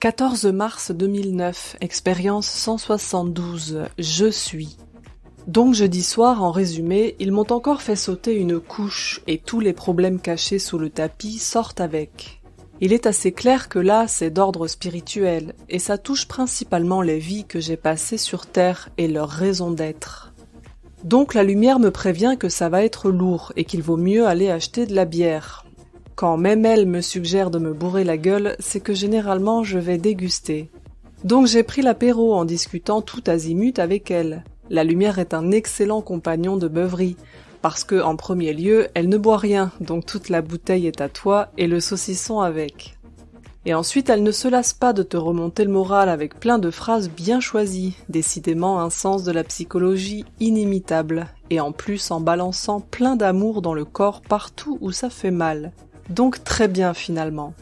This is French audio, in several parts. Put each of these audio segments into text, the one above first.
14 mars 2009, expérience 172, je suis. Donc jeudi soir, en résumé, ils m'ont encore fait sauter une couche et tous les problèmes cachés sous le tapis sortent avec. Il est assez clair que là, c'est d'ordre spirituel et ça touche principalement les vies que j'ai passées sur Terre et leur raison d'être. Donc la lumière me prévient que ça va être lourd et qu'il vaut mieux aller acheter de la bière. Quand même elle me suggère de me bourrer la gueule, c'est que généralement je vais déguster. Donc j'ai pris l'apéro en discutant tout azimut avec elle. La lumière est un excellent compagnon de beuverie, parce que, en premier lieu, elle ne boit rien, donc toute la bouteille est à toi et le saucisson avec. Et ensuite, elle ne se lasse pas de te remonter le moral avec plein de phrases bien choisies, décidément un sens de la psychologie inimitable, et en plus en balançant plein d'amour dans le corps partout où ça fait mal. Donc très bien finalement.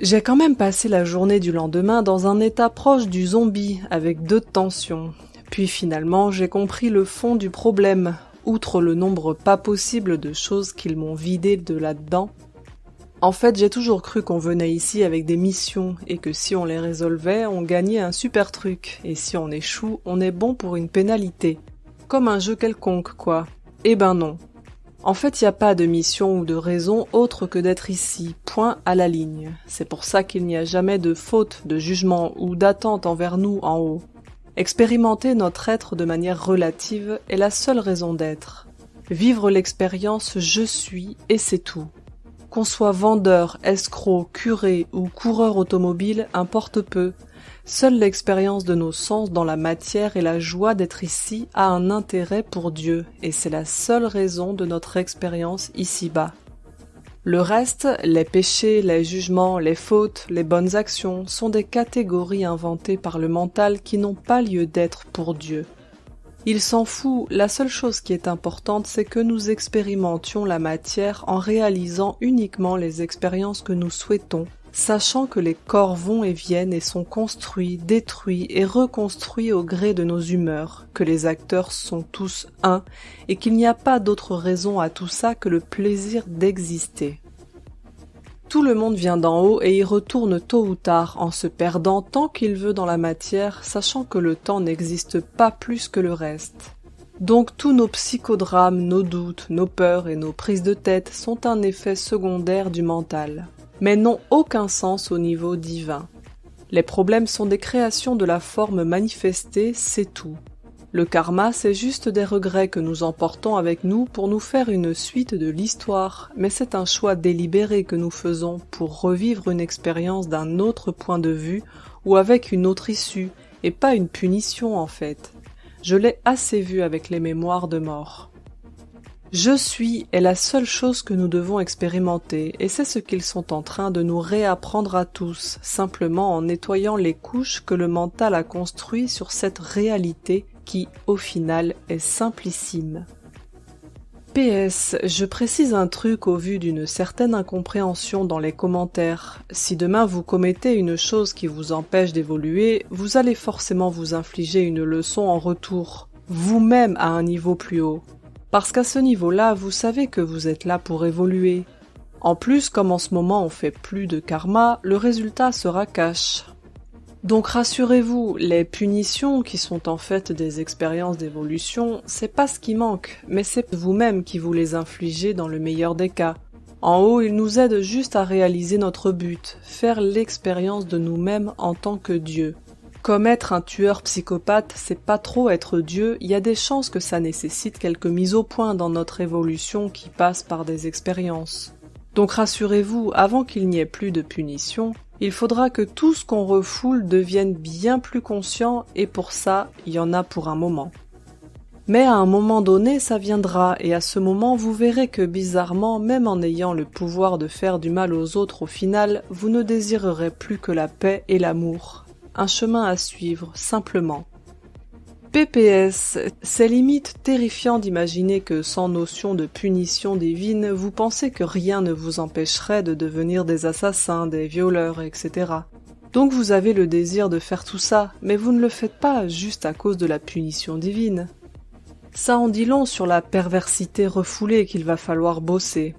J'ai quand même passé la journée du lendemain dans un état proche du zombie, avec 2 tensions. Puis finalement, j'ai compris le fond du problème, outre le nombre pas possible de choses qu'ils m'ont vidé de là-dedans. En fait, j'ai toujours cru qu'on venait ici avec des missions, et que si on les résolvait, on gagnait un super truc, et si on échoue, on est bon pour une pénalité. Comme un jeu quelconque, quoi. Eh ben non. En fait, il n'y a pas de mission ou de raison autre que d'être ici, point à la ligne. C'est pour ça qu'il n'y a jamais de faute, de jugement ou d'attente envers nous en haut. Expérimenter notre être de manière relative est la seule raison d'être. Vivre l'expérience « je suis » et c'est tout. Qu'on soit vendeur, escroc, curé ou coureur automobile, importe peu. Seule l'expérience de nos sens dans la matière et la joie d'être ici a un intérêt pour Dieu, et c'est la seule raison de notre expérience ici-bas. Le reste, les péchés, les jugements, les fautes, les bonnes actions, sont des catégories inventées par le mental qui n'ont pas lieu d'être pour Dieu. Il s'en fout, la seule chose qui est importante, c'est que nous expérimentions la matière en réalisant uniquement les expériences que nous souhaitons, sachant que les corps vont et viennent et sont construits, détruits et reconstruits au gré de nos humeurs, que les acteurs sont tous un, et qu'il n'y a pas d'autre raison à tout ça que le plaisir d'exister. Tout le monde vient d'en haut et y retourne tôt ou tard en se perdant tant qu'il veut dans la matière, sachant que le temps n'existe pas plus que le reste. Donc tous nos psychodrames, nos doutes, nos peurs et nos prises de tête sont un effet secondaire du mental, mais n'ont aucun sens au niveau divin. Les problèmes sont des créations de la forme manifestée, c'est tout. Le karma, c'est juste des regrets que nous emportons avec nous pour nous faire une suite de l'histoire, mais c'est un choix délibéré que nous faisons pour revivre une expérience d'un autre point de vue ou avec une autre issue, et pas une punition en fait. Je l'ai assez vu avec les mémoires de mort. Je suis est la seule chose que nous devons expérimenter, et c'est ce qu'ils sont en train de nous réapprendre à tous, simplement en nettoyant les couches que le mental a construites sur cette réalité qui, au final, est simplissime. PS, je précise un truc au vu d'une certaine incompréhension dans les commentaires. Si demain vous commettez une chose qui vous empêche d'évoluer, vous allez forcément vous infliger une leçon en retour, vous-même à un niveau plus haut. Parce qu'à ce niveau-là, vous savez que vous êtes là pour évoluer. En plus, comme en ce moment on fait plus de karma, le résultat sera cash. Donc rassurez-vous, les punitions qui sont en fait des expériences d'évolution, c'est pas ce qui manque, mais c'est vous-même qui vous les infligez dans le meilleur des cas. En haut, ils nous aident juste à réaliser notre but, faire l'expérience de nous-mêmes en tant que Dieu. Comme être un tueur psychopathe, c'est pas trop être Dieu, il y a des chances que ça nécessite quelques mises au point dans notre évolution qui passe par des expériences. Donc rassurez-vous, avant qu'il n'y ait plus de punition, il faudra que tout ce qu'on refoule devienne bien plus conscient et pour ça, il y en a pour un moment. Mais à un moment donné, ça viendra et à ce moment, vous verrez que bizarrement, même en ayant le pouvoir de faire du mal aux autres au final, vous ne désirerez plus que la paix et l'amour. Un chemin à suivre, simplement. PPS, c'est limite terrifiant d'imaginer que sans notion de punition divine, vous pensez que rien ne vous empêcherait de devenir des assassins, des violeurs, etc. Donc vous avez le désir de faire tout ça, mais vous ne le faites pas juste à cause de la punition divine. Ça en dit long sur la perversité refoulée qu'il va falloir bosser.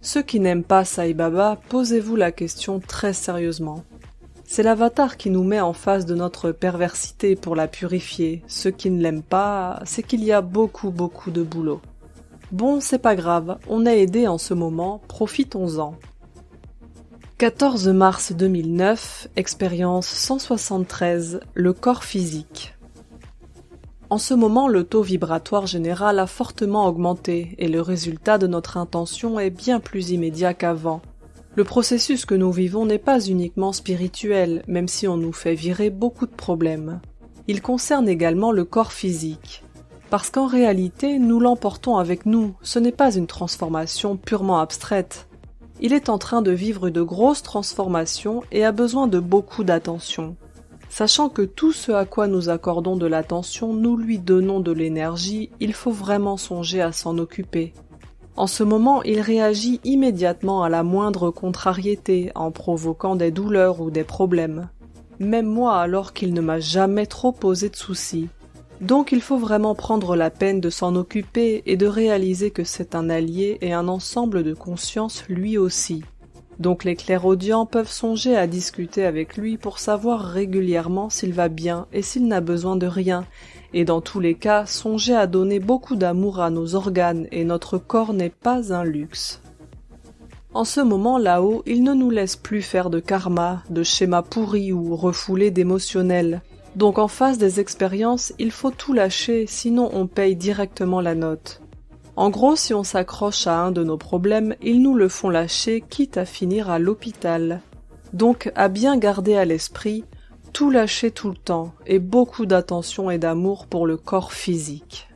Ceux qui n'aiment pas Sai Baba, posez-vous la question très sérieusement. C'est l'avatar qui nous met en face de notre perversité pour la purifier. Ceux qui ne l'aiment pas, c'est qu'il y a beaucoup de boulot. Bon, c'est pas grave, on est aidé en ce moment, profitons-en. 14 mars 2009, expérience 173, le corps physique. En ce moment, le taux vibratoire général a fortement augmenté et le résultat de notre intention est bien plus immédiat qu'avant. Le processus que nous vivons n'est pas uniquement spirituel, même si on nous fait virer beaucoup de problèmes. Il concerne également le corps physique. Parce qu'en réalité, nous l'emportons avec nous, ce n'est pas une transformation purement abstraite. Il est en train de vivre de grosses transformations et a besoin de beaucoup d'attention. Sachant que tout ce à quoi nous accordons de l'attention, nous lui donnons de l'énergie, il faut vraiment songer à s'en occuper. En ce moment, il réagit immédiatement à la moindre contrariété en provoquant des douleurs ou des problèmes. Même moi alors qu'il ne m'a jamais trop posé de soucis. Donc il faut vraiment prendre la peine de s'en occuper et de réaliser que c'est un allié et un ensemble de conscience lui aussi. Donc les clairaudients peuvent songer à discuter avec lui pour savoir régulièrement s'il va bien et s'il n'a besoin de rien, et dans tous les cas, songer à donner beaucoup d'amour à nos organes et notre corps n'est pas un luxe. En ce moment là-haut, il ne nous laisse plus faire de karma, de schémas pourris ou refoulés d'émotionnel. Donc en face des expériences, il faut tout lâcher, sinon on paye directement la note. En gros, si on s'accroche à un de nos problèmes, ils nous le font lâcher, quitte à finir à l'hôpital. Donc à bien garder à l'esprit, tout lâcher tout le temps, et beaucoup d'attention et d'amour pour le corps physique.